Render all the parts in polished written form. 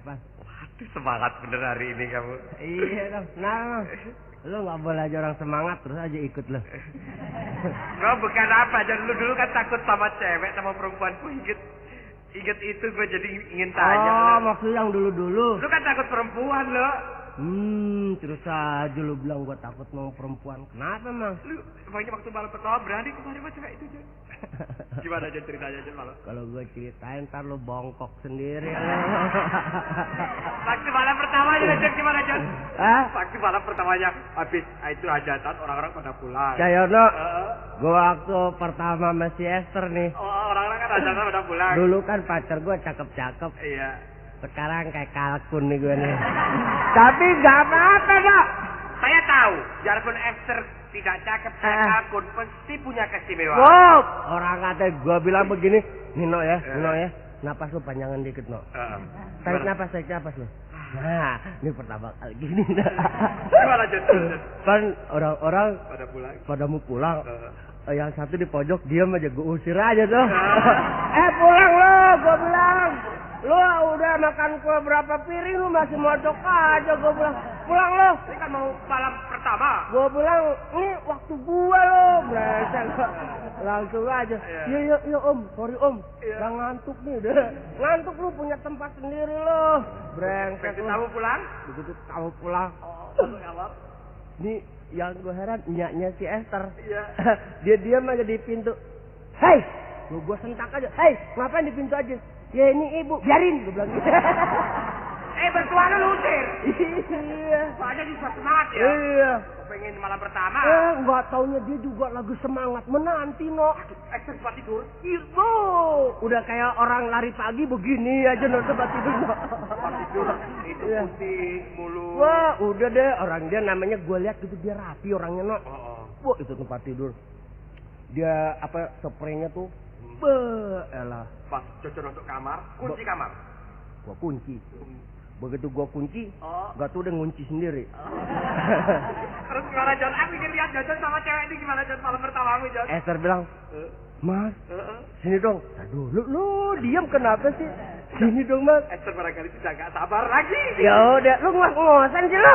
Apa? Waduh, semangat bener hari ini kamu. Iya dong. Nah, lu nggak boleh aja orang semangat terus aja ikut lo. Gua bukan apa, jadi lu dulu kan takut sama cewek sama perempuan. Gua inget itu, gue jadi ingin tanya. Oh, maksud yang dulu-dulu. Lu kan takut perempuan lo. Terus aja lu bilang gua takut mau perempuan. Kenapa emang? Lu emangnya waktu malam pertama berani kemarin sama cewek itu, Jon? Gimana aja ceritanya, Jon, malam? Kalau gua ceritain ntar lu bongkok sendiri. Waktu malam pertamanya, Jon, gimana, Jon? Hah? Waktu malam pertamanya habis itu hajatan, orang-orang pada pulang. Cayono, gua waktu pertama masih Esther nih. Oh, orang-orang kan hajatan pada pulang. Dulu kan pacar gua cakep-cakep. Iya. Sekarang kayak kalkun nih gue nih. Tapi gak apa-apa, Dok. Saya tahu, biarpun Esther tidak cakep, kalkun pasti punya keistimewaan. Wow, orang kata gue bilang begini, Nino ya, napas lu panjangan dikit, No. Tarik napas lu. Nah, ini pertama kali gini. Gimana, Jon? Kan orang-orang pada mau pulang. Yang satu di pojok diam aja, gue usir aja tuh. Pulang lo, gue bilang. Lu udah makan kue berapa piring lu masih mojok aja, gue bilang. Pulang lo. Ini kan mau malam pertama. Gue bilang, ini waktu gua lo. Brengsek. Langsung aja. Iya om, sorry om. Udah ngantuk nih, udah. Ngantuk lu punya tempat sendiri lo. Brengsek. Begitu tamu pulang? Begitu tamu pulang. Oh, jawab. Ini yang gue heran, nyaknya si Esther. Iya. Dia diam aja di pintu. Hei, gue sentak aja. Hei, ngapain di pintu aja? Ya ini ibu, biarin, gue bilang gitu. Bertuan lu usir. Iya. Soalnya dia semangat ya. Iya. Pengen malam pertama. Nggak taunya dia juga lagi semangat menanti, No. Esther sempat tidur. Itu, udah kayak orang lari pagi begini aja, No, tempat tidur, No. Tidur. Itu putih, mulu. Wah, udah deh, orang dia namanya gue lihat gitu dia rapi orangnya, No. Wah, itu tempat tidur. Dia apa spraynya tuh? Elah. Pas cocok untuk kamar, kunci kamar. Gua kunci. Begitu gua kunci, gak tuh udah ngunci sendiri. Terus gimana, Jon? Aku ingin lihat Jon sama cewek ini gimana, Jon, malam pertamamu, Jon. Esther bilang, Mas, sini dong. Aduh, lu diam kenapa sih? Sini dong, Mas. Esther barangkali sudah gak sabar lagi. Ya udah, lu ngos-ngosan sih lu.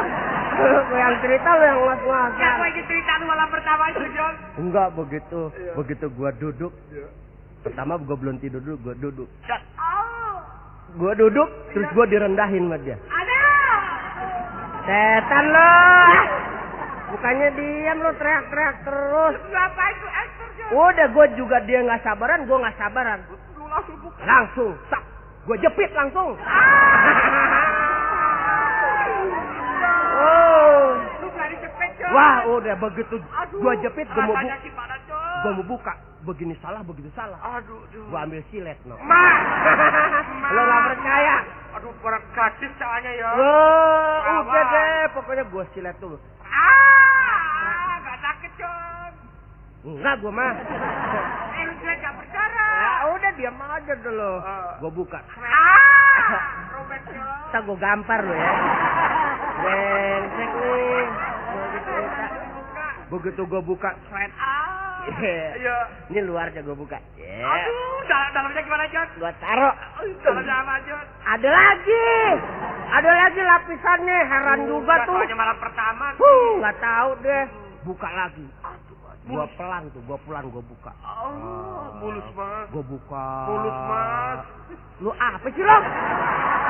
Lu yang cerita, lu yang ngos-ngosan. Ya, aku ingin cerita lu malam pertama itu, Jon. Enggak begitu. Begitu gua duduk. Pertama gua belum tidur dulu, gua duduk. Gua duduk, terus gua direndahin sama dia. Ada. Setan lo. Bukannya diam lo, teriak-teriak terus. Apa itu Esther, Jon? Udah, gua juga dia nggak sabaran, gua nggak sabaran. Lu langsung buka. Langsung, sak. Gua jepit langsung. Lu berani cepet, Jon. Wah, udah begitu gua jepit, gua mau buka. Begini salah, begitu salah. Aduh. Gua ambil silet, No. Ma. Lo nggak percaya? Aduh, berat gadis soalnya ya. Wah, udah deh, pokoknya gua silet dulu. Gak sakit, Jon. Enggak, gua mah. Lu gak berdarah. Ya udah, diam aja dulu. Gua buka. Robek, Jon. Ntar gua gampar lo ya. Brengsek nih. Begitu gua buka, seret. Iya. Ini luarnya gue buka. Aduh, dalamnya gimana, Jon? Gue taruh. Dalamnya apa, Jon? Ada lagi lapisannya. Heran juga tuh. Soalnya malam pertama. Nggak tahu deh. Buka lagi. Gua pelan tuh, gua buka. Mulus, Mas. Gua buka. Mulus, Mas. Lu apa sih lo?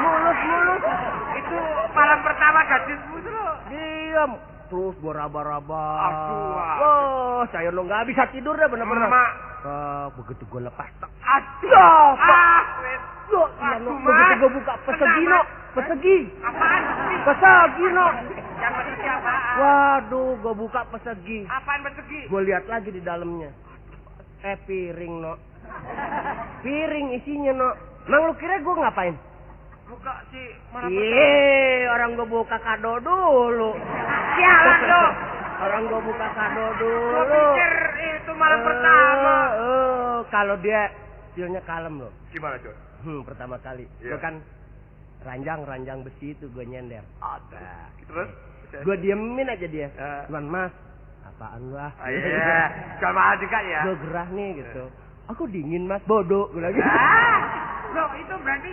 Mulus. Itu malam pertama gadismu tuh lo. Diam. Terus gua raba-raba. Aduh. Saya lo nggak bisa tidur deh bener-bener. Begitu gua lepas. Aduh. Begitu gua buka pesegi. Apaan? Pesegi, No. Yang pesegi apa? Waduh, gua buka pesegi. Apaan pesegi? Gua lihat lagi di dalamnya. Piring, No. Piring isinya, No. Mang lu kira gua ngapain? Buka sih malam pertama. Orang gua buka kado dulu. Sialan lo. Orang gua buka kado dulu. Gua pikir itu malam pertama. Kalau dia feelnya kalem loh. Gimana, Jon? Pertama kali. Iya. Gua kan ranjang besi itu gua nyender. Ada. Terus? Gua diemin aja dia. Cuman, Mas, apaan lu ah? Iya. Gak mahal juga ya. Gua gerah nih gitu. Aku dingin, Mas. Bodoh. Gua lagi. Loh, itu berarti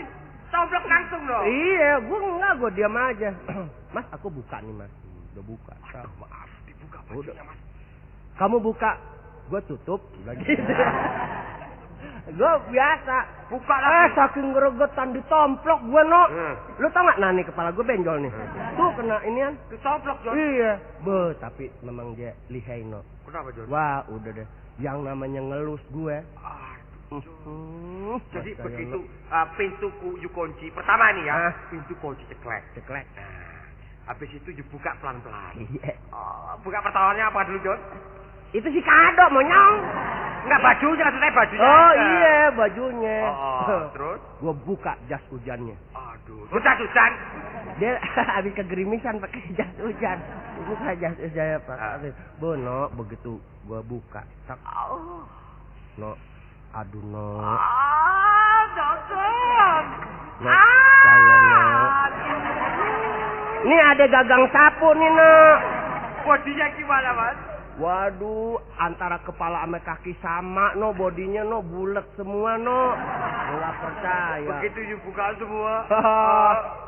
Coblok langsung dong. Iya, gue diam aja. Mas, aku buka nih mas. Udah buka. Aduh, maaf, dibuka Udah. bajunya mas. Kamu buka, gue tutup. Lagi. Gue biasa. Buka lagi. Saking gregetan ditomplok gue no. Lu tau gak? Nah nih kepala gue benjol nih. Tuh kena inian. Dicoblok Jon. Iya. Tapi memang dia lihai no. Kenapa Jon? Wah udah deh. Yang namanya ngelus gue. Jadi begitu pintuku you kunci. Pertama nih ya. Pintu kunci ceklek. Nah, habis itu you buka pelan-pelan. Iya. Buka pertamanya apa dulu Jon? Itu si kado monyong. Enggak bajunya, maksudnya bajunya. Oh iya bajunya. Terus? Gue buka jas hujannya. Aduh. Jas hujan? Dia habis kegerimisan pakai jas hujan. Buka jas hujan Pak. Bono begitu gue buka. Tak. No. Aduh no. Jangan. No. Saya no. Ini ada gagang sapu nih no. Bodinya gimana mas? Waduh, antara kepala sama kaki sama no, bodinya no bulat semua no. Nggak percaya. Begitu you buka semua.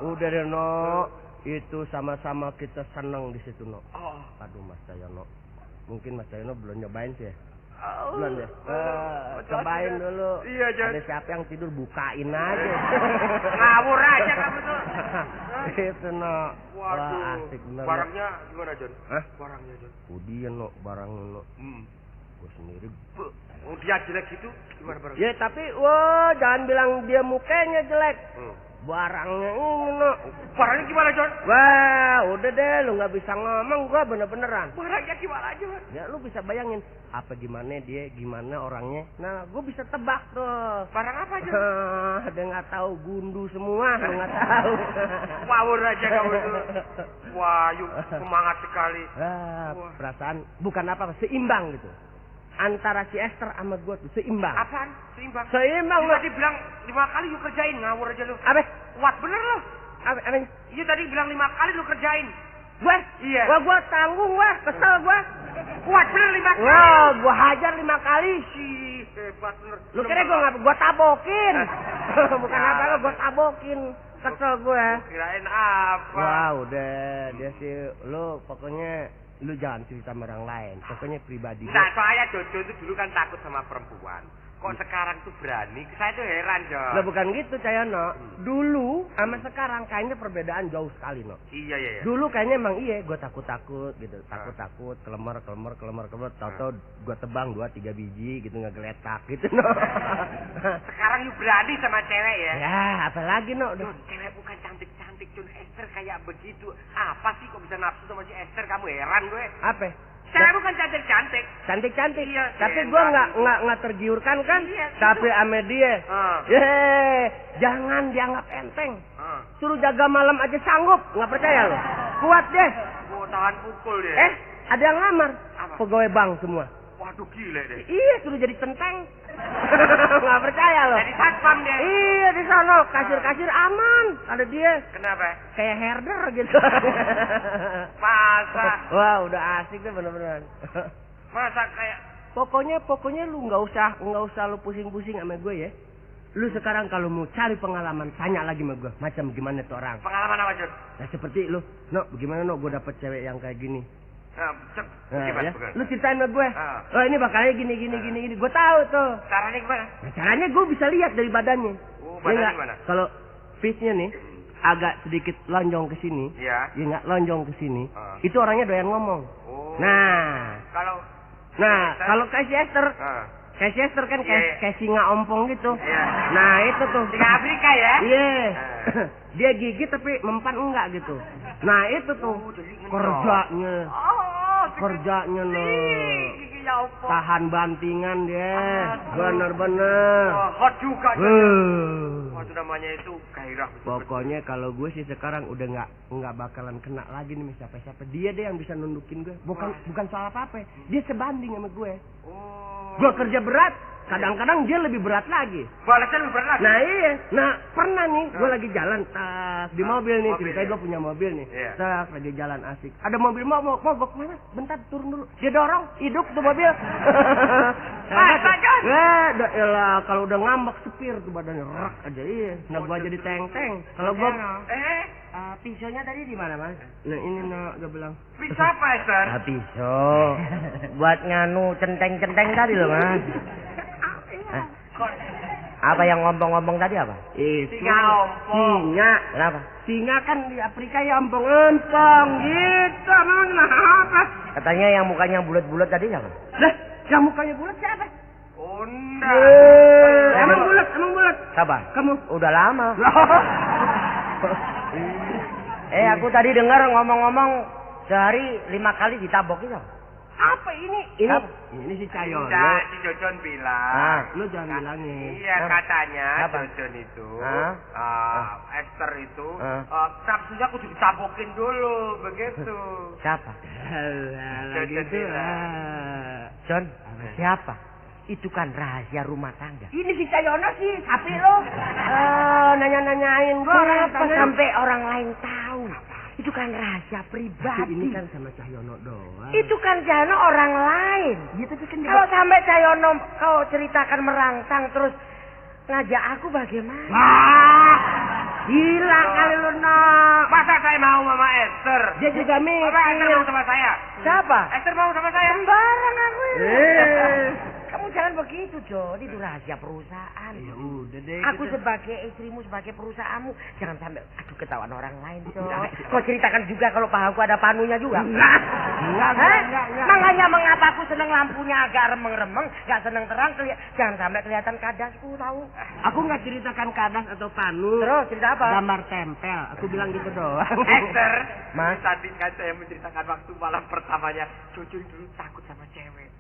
Udah deh no. Itu sama-sama kita seneng di situ no. Aduh Mas Cahyono. Mungkin Mas Cahyono belum nyobain sih ya. Belum ya? Cobain dulu. Iya, Jon. Ada siapa yang tidur bukain aja. Ngawur aja kamu tuh. Itu no. Waduh. Wah, asik bener. Barangnya gimana Jon? Hah? Barangnya Jon. Dia no, barangnya no. Gue sendiri. Oh dia jelek gitu? Gimana barangnya? Ya tapi, wah jangan bilang dia mukanya jelek. Barangnya ini no. Barangnya gimana Jon? Wah udah deh lu nggak bisa ngomong gua bener-beneran. Barangnya gimana Jon? Ya lu bisa bayangin apa gimana dia, gimana orangnya. Nah gua bisa tebak tuh. Barang apa Jon? Dia nggak tahu gundu semua, lu nggak tahu. Wawur aja kamu tuh. Wah yuk semangat sekali. Perasaan bukan apa seimbang gitu. Antara si Esther sama gue tuh seimbang. Apaan? Seimbang? Seimbang lu. Tadi bilang 5 kali lu kerjain, ngawur aja lu. Apa? Kuat bener lu. Apa? Iya tadi bilang 5 kali lu kerjain. Gue? Iya. Gue tanggung kesel gue. Kuat bener 5 kali. Wah, gue hajar 5 kali. Hebat bener. Lu kira gue tabokin? Bukan apa lo, gue tabokin. Kesel gue. Kirain apa? Wah udah, dia sih lu pokoknya lu jangan cerita sama orang lain. Pokoknya pribadi. Nah, soalnya Jojo itu dulu kan takut sama perempuan. Kok sekarang tuh berani? Saya tuh heran, Jo. Lah bukan gitu, Cahyono. Dulu sama sekarang kayaknya perbedaan jauh sekali, no. Iya. Dulu kayaknya emang gue takut-takut gitu. Takut-takut, kelemar. Tahu-tahu gue tebang 2-3 biji gitu ngegeletak gitu, no. Sekarang lu berani sama cewek ya? Ya, apalagi, no. Jun, cewek bukan cantik-cantik, Jun. Esther kayak begitu. Apa sih kok bisa nafsu sama si Esther? Kamu heran gue. Apa? Cewek bukan cantik-cantik. Cantik-cantik. Iya, tapi gue nggak tergiurkan kan. Iya, tapi ame dia. Jangan dianggap enteng. Suruh jaga malam aja sanggup. Nggak percaya lo. Kuat deh. Oh, tahan pukul deh. Ada yang ngamar. Pegawai bank semua. Waduh gila deh. Iya, suruh jadi centeng. Nggak percaya lo. Jadi satpam deh. Iya di sana kasir-kasir aman. Ada dia. Kenapa? Kayak herder gitu. Masa? Wah udah asik deh bener-bener. Masa kayak? Pokoknya lu nggak usah lu pusing-pusing sama gue ya. Lu sekarang kalau mau cari pengalaman tanya lagi sama gue. Macam gimana tuh orang? Pengalaman apa Jun? Nah seperti lu. No, bagaimana no gue dapet cewek yang kayak gini? Gimana? Ya. Lu ceritain sama gue. Oh ini bakalnya gini. Gue tahu tuh. Caranya gimana? Nah, caranya gue bisa lihat dari badannya. Oh, badannya gimana? Kalau fishnya nih agak sedikit lonjong ke sini. Iya. Ya nggak lonjong ke sini. Itu orangnya doyan ngomong. Oh. Nah, kalau kayak si Esther. Kayak si Esther kan kayak singa ompong gitu. Iya. Nah, itu tuh. Singa Afrika ya? Iya. Dia gigit tapi mempan enggak gitu. Nah, itu tuh kerjanya. Kerjanya no. Tahan bantingan dia. Bener-bener. Hot juga. Itu namanya itu gairah. Pokoknya kalau gue sih sekarang udah nggak bakalan kena lagi nih siapa-siapa. Dia deh yang bisa nundukin gue. Bukan soal apa-apa. Dia sebanding sama gue. Gue kerja berat, kadang-kadang dia lebih berat lagi. Balasnya lebih berat lagi? Nah iya, pernah nih gue lagi jalan, di mobil nih, ceritanya gue punya mobil nih. Lagi jalan asik. Ada mobil mau gue kemana? Bentar turun dulu. Dia dorong, hidup tuh mobil. Masa John? Elah, kalau udah ngambek sepir tuh badannya rak aja iya. Nah gua jadi teng-teng. Kalau gua pisaunya tadi di mana, Mas? nah ini gua bilang. Pisau apa, Esther? Pisau. Buat nganu centeng-centeng tadi loh, Mas. Apa yang ngomong-ngomong tadi apa? Singa ompong. Singa. Kenapa? Singa kan di Afrika ya ompong-ompong gitu. Emang kenapa? Katanya yang mukanya bulat-bulat tadi siapa? Lah, yang mukanya bulat siapa? Unda. Emang bulat. Kapan? Kamu Udah lama. Aku tadi dengar ngomong-ngomong sehari 5 kali ditabokin apa? apa ini? Ini si Cayono. Enggak, si Jojon bilang. Lu jangan bilangin. Iya, katanya Apa? Jojon itu, Esther itu, nafsunya aku juga tabokin dulu, begitu. Siapa? Alah, gitu lah. John, siapa? Itu kan rahasia rumah tangga. Ini si Cayono sih, sapi lu. Nanya-nanyain gua. Kenapa sampai orang lain tahu? Itu kan rahasia pribadi. Ini kan sama Cahyono doang. Itu kan Cahyono orang lain. Gitu kan. Kalau sampai Cahyono kau ceritakan merangsang terus ngajak aku bagaimana? Gila kali lu, Nok. Masa saya mau sama Esther? Dia juga mikir. Apa Esther mau sama saya? Siapa? Esther mau sama saya? Sembarang aku. Kamu jangan begitu, John. Itu rahasia perusahaan. Ya udah deh. Aku sebagai istrimu, sebagai perusahaanmu, jangan sampai aduh ketahuan orang lain, John. Kau ceritakan juga kalau pahaku ada panunya juga. Enggak. Makanya mengapa aku seneng lampunya agak remeng-remeng, gak seneng terang, jangan sampai kelihatan kadasku, tahu? Aku nggak ceritakan kadas atau panu. Terus cerita apa? Gambar tempel. Aku bilang gitu doang. Esther, Mas. tadi kan saya menceritakan waktu malam pertamanya, Jojon dulu takut sama cewek.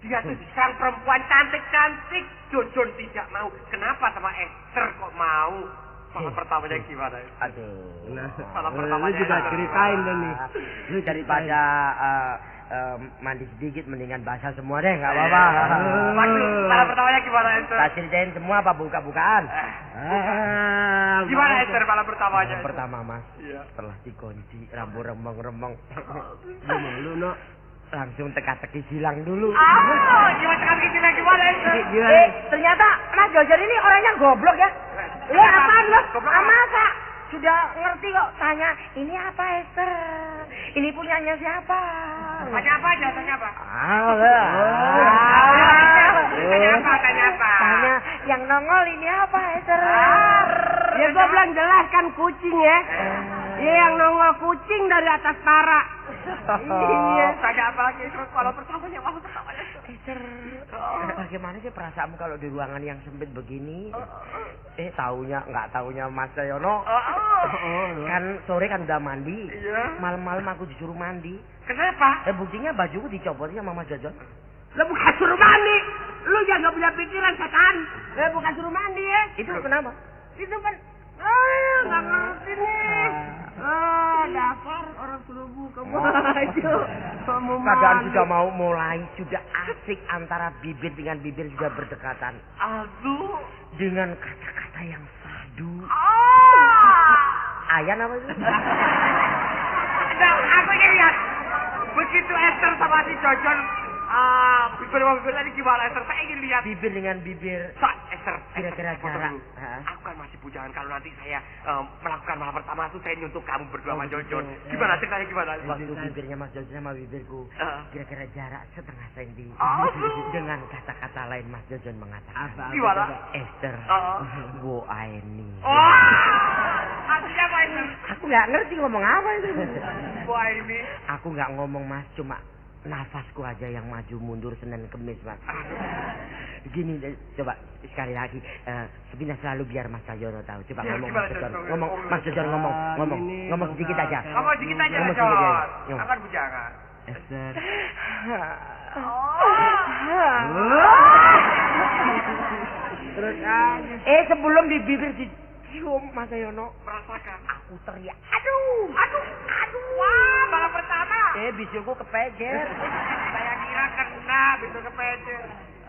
Dia tuh sekarang perempuan cantik-cantik. Jojon tidak mau. Kenapa sama Esther kok mau? Malam pertamanya gimana? Aduh. Malam Lu pertamanya juga ceritain deh nih. Lu daripada mandi sedikit mendingan basah semua deh, nggak apa-apa. Waduh, malam pertamanya gimana Esther? Tak ceritain semua apa buka-bukaan. Gimana Esther malam pertamanya? Yang pertama, Mas. Iya. Setelah dikunci, rambut remeng-remeng. Lu, Nok. Langsung teka-teki silang dulu. Gimana sekali gimana Esther? Ternyata Mas Jojon ini orangnya goblok ya. Lu apaan lu? Masa? Sudah ngerti kok tanya, ini apa Esther? Ini punyanya siapa? Tanya apa aja, tanya apa? Tanya apa? Tanya yang nongol ini apa Esther? Ya gua bilang jelas kan kucing ya. Iya yang nongol kucing dari atas para. Iya. Tanya apa lagi? Terus malam pertamanya. Esther, bagaimana sih perasaanmu kalau di ruangan yang sempit begini? Nggak taunya Mas Cayono. Kan sore kan udah mandi. Iya. Malam-malam aku disuruh mandi. Kenapa? Buktinya bajuku dicopotin sama Mas Jojon. Lu bukan suruh mandi. Lu jangan nggak punya pikiran setan. Bukan suruh mandi ya. Itu kenapa? Itu kan. Nggak ngerti nih. Dasar orang suruh buka baju. Keadaan sudah mau mulai, sudah asik antara bibir dengan bibir sudah berdekatan. Aduh. Dengan kata-kata yang sadu. Ayan apa itu? Nah, aku ingin lihat. Begitu Esther sama si Jojon, bibir lagi gimana Esther? Saya ingin lihat. Bibir dengan bibir. Esther, Kira-kira jarak. Aku kan masih bujangan kalau nanti saya melakukan malam pertama itu saya nyuntuk kamu berdua sama Jojon. Gimana ceritanya gimana? Waktu bibirnya Mas Jojon sama bibirku kira-kira jarak setengah senti. Dengan kata-kata lain Mas Jojon mengatakan. Gimana? Esther, wo aeni. Artinya apa itu? Aku nggak ngerti ngomong apa itu. Wah ini. Aku nggak ngomong Mas, cuma nafasku aja yang maju mundur Senin Kemis Mas. Gini, coba sekali lagi. Sepindah selalu biar Mas Cayono tahu. Coba ngomong Mas Jojon. Ngomong Mas Jojon ngomong sedikit aja. Ngomong sedikit aja Ngomong Jojon. sedikit aja. Akan bujangan. Esther. Terus Sebelum di bibir dicium Mas Cayono, merasakan. aku teriak. Aduh. Wah, malam pertama. Bisuku kepejet. Saya kira kena begitu kepedet.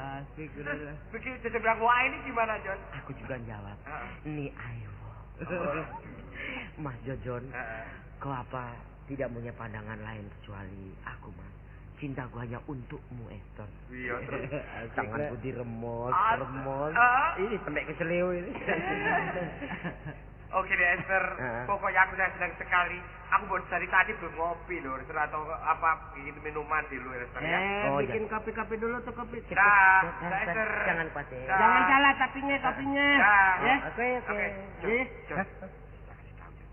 asik udah. Begitu saya bilang wah ini gimana Jon? Aku juga jawab. Ini ayo. Mas Jojon, kau apa tidak punya pandangan lain kecuali aku Mas? cintaku hanya untukmu, Esther. Iya. Tanganku diremos, Ah, remos. ah. Ini sampai keseleo ini. Oke deh Esther, pokoknya aku senang sekali. Aku baru dari tadi belum ngopi loh, Esther, atau apa bikin minuman dulu Esther ya. Bikin kopi-kopi dulu tuh kopi. Dah, Esther. Jangan khawatir. Dah. Jangan salah kopinya. Dah. Ya. Oke. Jon, Jon. Kita kasih tahu, Jon.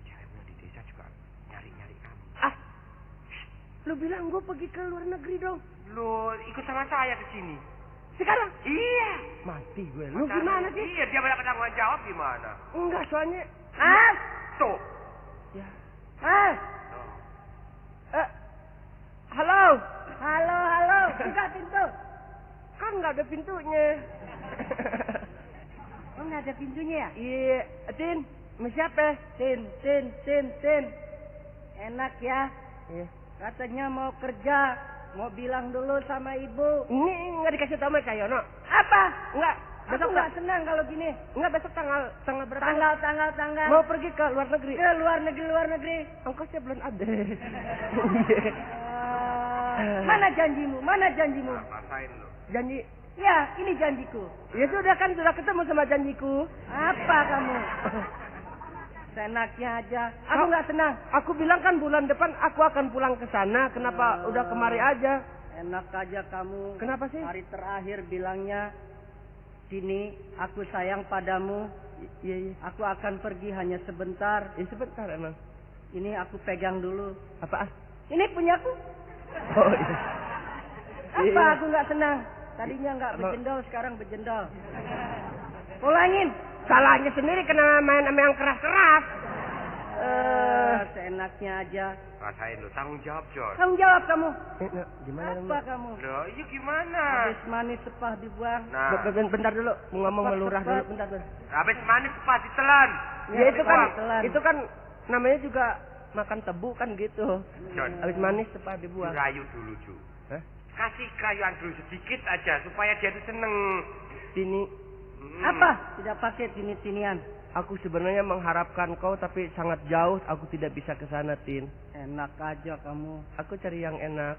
Cewekmu di desa juga nyari-nyari kamu. Lu bilang gue pergi ke luar negeri dong. Lu ikut sama saya ke sini. Sekarang? Iya. Mati gue. Lu gimana sih? Iya, dia banyak tanggung jawab gimana? Enggak, soalnya... Tuh. Ya. Tuh. Halo. Buka pintu. Kan nggak ada pintunya. Oh, nggak ada pintunya ya? Iya, Tin. Sama siapa? Tin. Enak ya. Iya. Katanya mau kerja. Mau bilang dulu sama ibu. Ini nggak dikasih tahu sama Kak Yono. Apa? Enggak. Aku nggak senang kalau gini. Enggak, besok tanggal berapa? Tanggal. Mau pergi ke luar negeri. Ke luar negeri. Ongkosnya belum ada. Mana janjimu? Rasain lu. Janji. Ya, ini janjiku. Ya sudah ketemu sama janjiku. Apa kamu? Senaknya aja. Aku nggak senang. Aku bilang kan bulan depan aku akan pulang ke sana. Kenapa udah kemari aja? Enak aja kamu. Kenapa sih? Hari terakhir bilangnya, sini aku sayang padamu. Iya. Aku akan pergi hanya sebentar. Ya sebentar emang. Ini aku pegang dulu. Apa? Ini punyaku. Oh iya. Apa Iya. aku nggak senang? Tadinya nggak Emang- bejendol, sekarang bejendol. Ulangin. Salahnya sendiri kena main sama yang keras-keras. Seenaknya aja. Rasain lu, tanggung jawab, Jon. Tanggung jawab kamu. Gimana? Apa kamu? Loh, iya gimana? Habis manis sepah dibuang. Nah, Bentar dulu, mau ngomong sama lurah dulu. Cepat. Bentar. habis manis pas ditelan. Ya telan. itu kan namanya juga makan tebu kan gitu. Jon, Habis manis cepat dibuang. dirayu dulu, Ju. Hah? Kasih kerayuan dulu sedikit aja supaya dia tuh seneng. Sini, Apa? Tidak pakai tini-tinian. aku sebenarnya mengharapkan kau tapi sangat jauh. Aku tidak bisa ke sana, Tin. Enak aja kamu. Aku cari yang enak.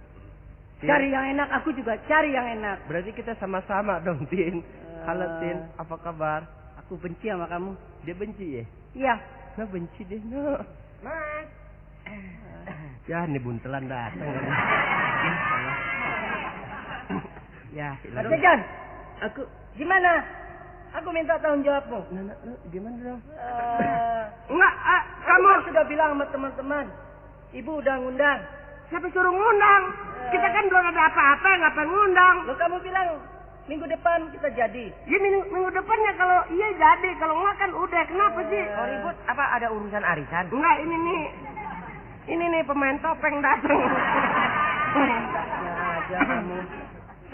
Tin. Cari yang enak, aku juga cari yang enak. Berarti kita sama-sama dong, Tin. Halo, Tin. Apa kabar? Aku benci sama kamu. Dia benci ya? Iya. Nah, benci deh, no. Mas. Ya, ini buntelan datang. Ya, Mas Jajan, aku gimana? Aku minta tanggung jawabmu. gimana dong? Enggak, kamu sudah bilang sama teman-teman. Ibu udah ngundang. Siapa suruh ngundang? Kita kan belum ada apa-apa, ngapain ngundang? Lo kamu bilang minggu depan kita jadi. Ya minggu depannya kalau iya jadi, kalau enggak kan udah. Kenapa sih? Oh ribut, apa ada urusan arisan? Enggak, ini nih pemain topeng datang. Ya aja kamu.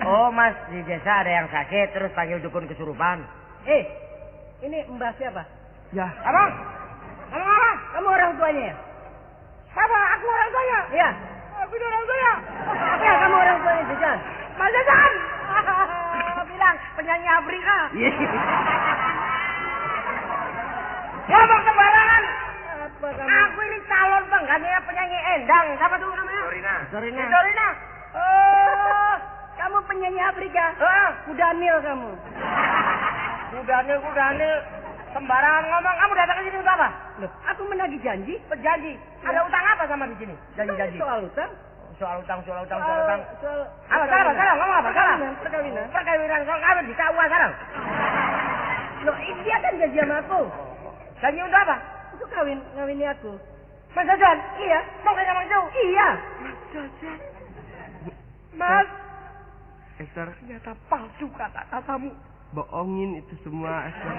Oh mas, di desa ada yang sakit, terus panggil dukun kesurupan. Ini mbak siapa? Ya. Abang? Kamu orang tuanya ya? Siapa? Aku orang tuanya. Iya. Aku orang tuanya. Iya, kamu orang tuanya Jajan. Mas Jajan. Bilang penyanyi Afrika. Ya bang sembarangan. Apa kamu? Aku ini calon penggantinya penyanyi Endang. Siapa tuh namanya? Dorina. Dorina. Oh, kamu penyanyi Afrika. Kudanil kamu. Kudanil. Sembarangan ngomong. Kamu datang ke sini untuk apa? Loh, aku menagih janji. Berjanji. Ada utang apa sama di sini? Janji-janji. Soal utang. Soal utang. Soal Apa? Salah. Ngomong apa? Salah. Perkawinan. Perkawinan. Kalau kawin di KUA sekarang. Loh, dia kan janji sama aku. Janji untuk apa? Untuk ngawini aku. Mas Jajan. Iya. Mau kayak sama itu? Iya. Mas. Esther. Ternyata palsu kata-katamu. Bohongin itu semua, Esther.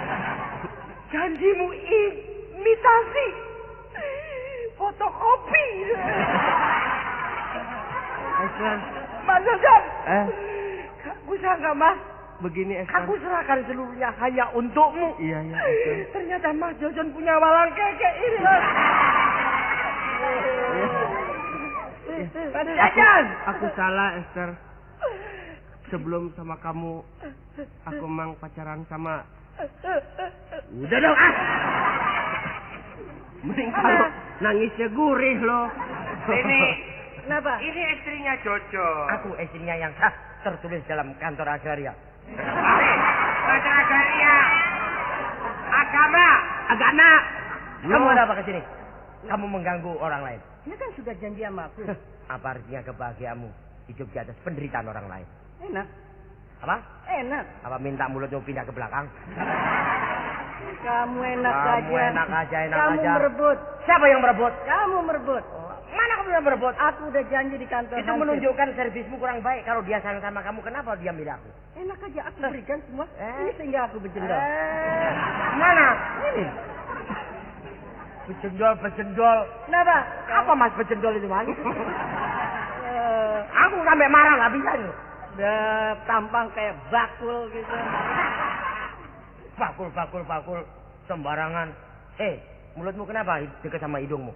Janjimu imitasi. Fotokopi. Esther. Mas Jajan. Aku sangka, Mas. Begini, Esther. Aku serahkan seluruhnya hanya untukmu. Iya, Esther. Ternyata Mas Jajan punya walang keke ini, Mas. Mas Jajan. Aku salah, Esther. Sebelum sama kamu, aku memang pacaran sama... Udah dong, Mending kalau nangisnya gurih loh. Sini, Kenapa? Ini istrinya Jojo. Aku istrinya yang sah tertulis dalam kantor agraria. Kantor agraria. Agama. Kamu ada apa kesini? Kamu mengganggu orang lain. Ini kan sudah janji sama aku. Apa artinya kebahagiaanmu hidup di atas penderitaan orang lain? Enak. Apa? Enak. Apa minta mulutmu pindah ke belakang? Kamu enak Kamu aja. enak aja. Kamu merebut. Siapa yang merebut? Kamu merebut. Mana kamu yang merebut? Aku udah janji di kantor. Itu menunjukkan servismu kurang baik. Kalau dia sayang sama kamu, kenapa dia milih aku? Enak aja aku berikan semua. Ini sehingga aku berjendol. Mana? Ini. Bejendol. Kenapa? Apa mas bejendol itu mas? Aku sampai marah nggak bisa nih. Udah tampang kayak bakul gitu. Bakul. Sembarangan. Mulutmu kenapa dekat sama hidungmu?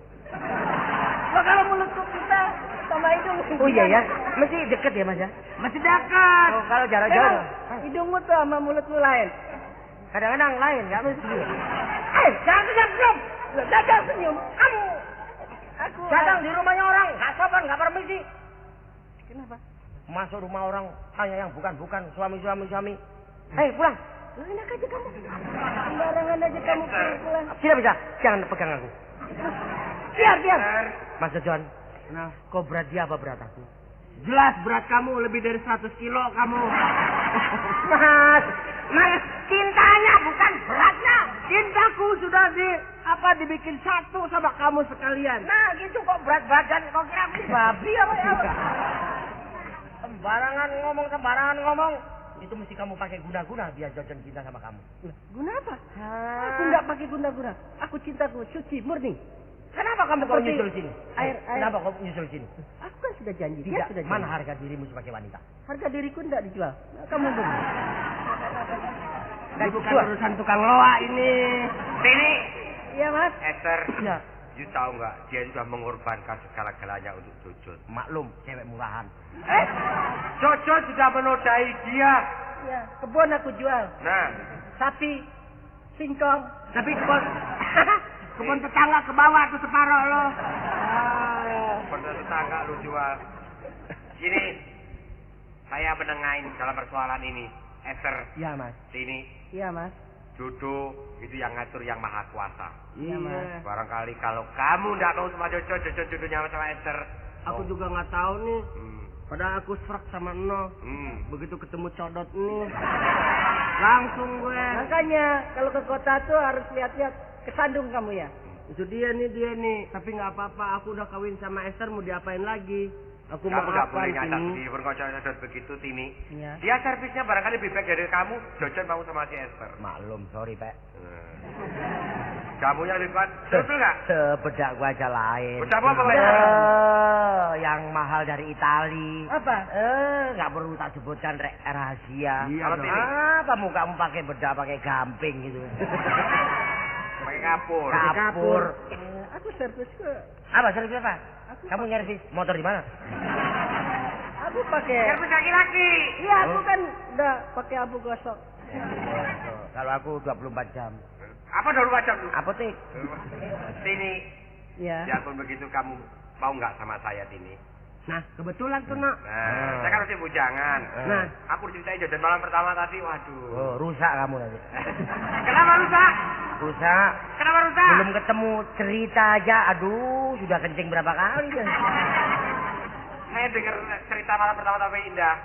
Wah, kalau mulutku kita sama hidung. Oh iya ya, mesti deket ya mas ya? Masih dekat. Oh, kalau jarak jauh. Hidungmu tuh sama mulutmu lain. Kadang-kadang lain, nggak mesti. Jangan senyum. Jangan senyum. Kamu. Aku. Datang di rumahnya orang, nggak sopan, nggak permisi. Kenapa? Masuk rumah orang, tanya yang bukan suami. Pulang. Enak aja kamu. Sembarangan aja kamu pulang. Tidak bisa, jangan pegang aku. Biar. Mas John, kau berat dia apa berat aku? Jelas berat kamu lebih dari 100 kilo kamu. Mas, cintanya bukan beratnya. Cintaku sudah dibikin satu sama kamu sekalian. Nah, gitu kok berat badan. Kau kira aku babi apa ya? Sembarangan ngomong. Itu mesti kamu pakai guna-guna biar John cinta sama kamu. Guna apa? Aku nggak pakai guna-guna. Aku cintaku suci murni. Kenapa kamu kau Seperti nyusul sini? air. Kenapa kau nyusul sini? Aku kan sudah janji. Tidak. Dia sudah janji. Mana harga dirimu sebagai wanita? Harga diriku tidak dijual. Kamu beli. Ini bukan urusan tukang loa ini. Sini. Iya mas. Esther. Ya. You tahu nggak? Dia sudah mengorbankan segala-galanya untuk Jojo. Maklum, cewek murahan. Jojo sudah menodai dia. Iya. Kebun aku jual. Nah. Sapi. Singkong. Tapi kebun tetangga ke bawah tuh separoh lo. Pada tetangga lu jual. Gini. Saya menengahin dalam persoalan ini. Esther. Iya mas. Sini. Iya mas. Jodoh itu yang ngatur yang maha kuasa. Iya mas. Barangkali kalau kamu nggak mau sama Jojo jodohnya sama Esther. Aku juga nggak tahu nih. Padahal aku serak sama Eno. Begitu Ketemu codot nih. Langsung gue. Makanya kalau ke kota tuh harus lihat-lihat kesandung kamu ya. Itu dia nih. Tapi nggak apa-apa. Aku udah kawin sama Esther, mau diapain lagi? Aku mau kamu nggak boleh apa nyadar ini? di berkocok begitu, Tini. Iya. Dia servisnya barangkali lebih baik dari kamu. Jojo mau sama si Esther. Maklum, sorry Pak. Kamu yang lebih kuat, betul nggak? Bedak gua aja lain. Bedak apa lain? Yang mahal dari Itali. Apa? Nggak perlu tak sebutkan rahasia. Iya Kalau dong. Tini? Kamu pakai bedak, pakai gamping gitu. Pakai kapur. Kapur. Aku servis ke. Apa servis apa? Kamu nyervis motor di mana? Aku pakai. Servis laki-laki. Iya aku kan udah pakai abu gosok. Kalau aku 24 jam. Apa dulu macam lu? Apotek. Tini. Iya. Biarpun begitu kamu mau nggak sama saya, Tini? Nah, kebetulan tuh, Nak. Nah, saya kan harusnya bujangan. Nah, Aku ceritain jajan malam pertama tadi, waduh. Oh, rusak kamu nanti. Kenapa rusak? Rusak. Kenapa rusak? Belum ketemu cerita aja. Aduh, sudah kencing berapa kali kan? Saya dengar cerita malam pertama tapi indah.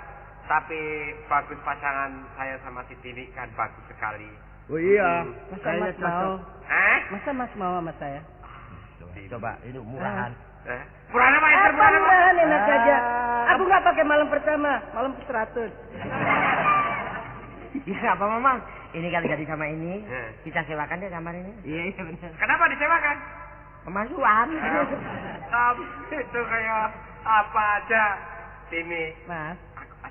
Tapi bagus pasangan saya sama si Tini kan bagus sekali. oh iya. Masa Kayaknya mas mau? cocok. Masa mas mau sama saya? Coba, itu murahan. Purana Pak Esther, Apa purana Pak. murahan enak aja. Aku nggak pakai malam pertama, malam ke-100. Ya apa Mamang? Ini kali jadi sama ini. Ya. Kita sewakan deh kamar ini. Iya benar. Kenapa disewakan? Pemasukan. Itu kayak apa aja. Tini. Mas,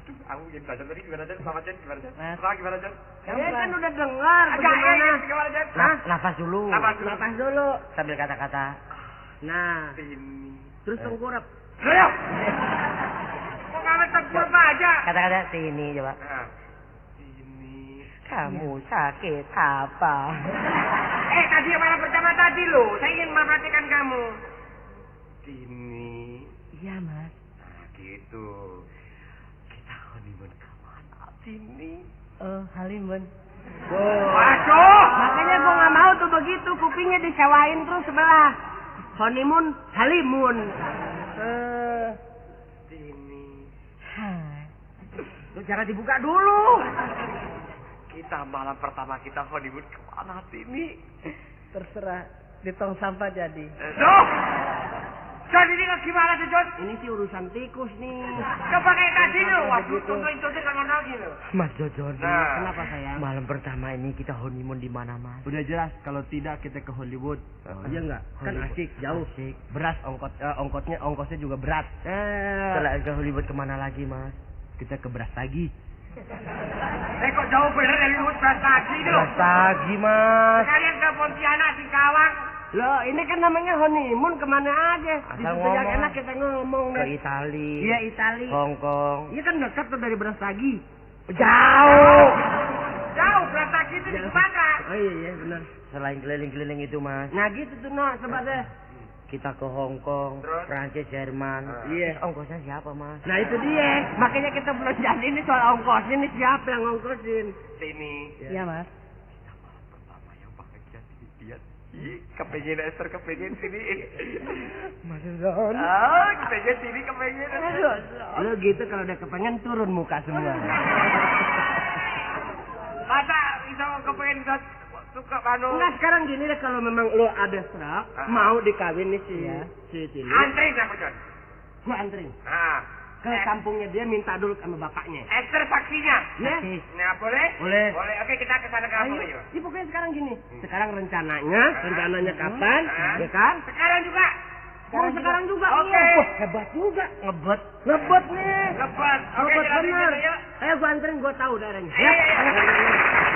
Aku yang belajar tadi gimana Jan? Sama Jan gimana Jan? Mas. Sama gimana Jan? Ya kan udah dengar Gimana? bagaimana. Gimana Jan? Nafas dulu. Nafas dulu. Lepas dulu. Sambil kata-kata. Nah, Tini. terus tengkurap. Ayo. Kok kamu tengkurap aja? Kata-kata sini coba. Nah. Tini. Kamu sakit apa? Tadi yang malam pertama tadi loh. Saya ingin memperhatikan kamu. Tini. iya mas. begitu. Kita honeymoon kemana sini? Halimun. Waduh! Makanya gua nggak mau tuh begitu, kupingnya disewain terus sebelah. Honeymoon, halimun. Sini. Lu jangan dibuka dulu. Kita malam pertama kita honeymoon kemana sini? Terserah. Di tong sampah jadi. Duh! John, ini gimana sih, John? Ini sih urusan tikus nih. Coba kayak tadi loh. Waduh, contoh-contohnya kan ngomong lagi loh. Mas Jojon. Nah. Kenapa sayang? Malam pertama ini kita honeymoon di mana, Mas? Udah jelas kalau tidak kita ke Hollywood. Iya enggak? Kan Hollywood. asik, jauh. Asik. Beras ongkosnya juga berat. Setelah ke Hollywood kemana lagi, Mas? Kita ke beras lagi. Kok jauh bener dari Luhut lagi itu? Beras lagi, Mas. Kalian ke Pontianak, Singkawang. Loh, ini kan namanya honeymoon, kemana aja? Di Asal situ yang ngomong. enak kita ngomong Ke deh. Itali. Iya, Itali. Hong Kong. Iya kan dekat tuh dari beras lagi. Jauh. Jauh, beras lagi itu di Sumatera. Oh iya benar. Selain keliling-keliling itu, Mas. Nah gitu tuh no, coba deh. Kita ke Hong Kong, Terus? Prancis, Jerman. Iya. Ongkosnya siapa, Mas? Nah itu dia, makanya kita belum jadi ini soal ongkos ini siapa yang ngongkosin? Sini. Iya, Mas. Pertama yang bahagia lihat. Ih, kepengen Esther, kepengen sini. Mas Jojon. Kepengen sini, kepengen. Lo gitu kalau udah kepengen turun muka semua. Masa bisa kepengen bisa suka panu. Enggak sekarang gini deh, kalau memang lo ada serak, mau dikawin nih si Tini. Anterin aku, John. Gua anterin Nah, ke kampungnya dia, minta dulu sama bapaknya. Esther saksinya. Ya? Nah, boleh? Boleh. Boleh. Oke, kita ke sana ke Ayo, kampung yuk. ya pokoknya sekarang gini. Sekarang rencananya kapan? Ya kan? Sekarang juga. Sekarang juga. Oke. Iya. Wah, hebat juga. Ngebet nih. Lepas. Oke, Ngebet jalan bener. yuk. Ayo gua anterin, gua tahu daerahnya. Ayo, ayo, ayo. Ayo.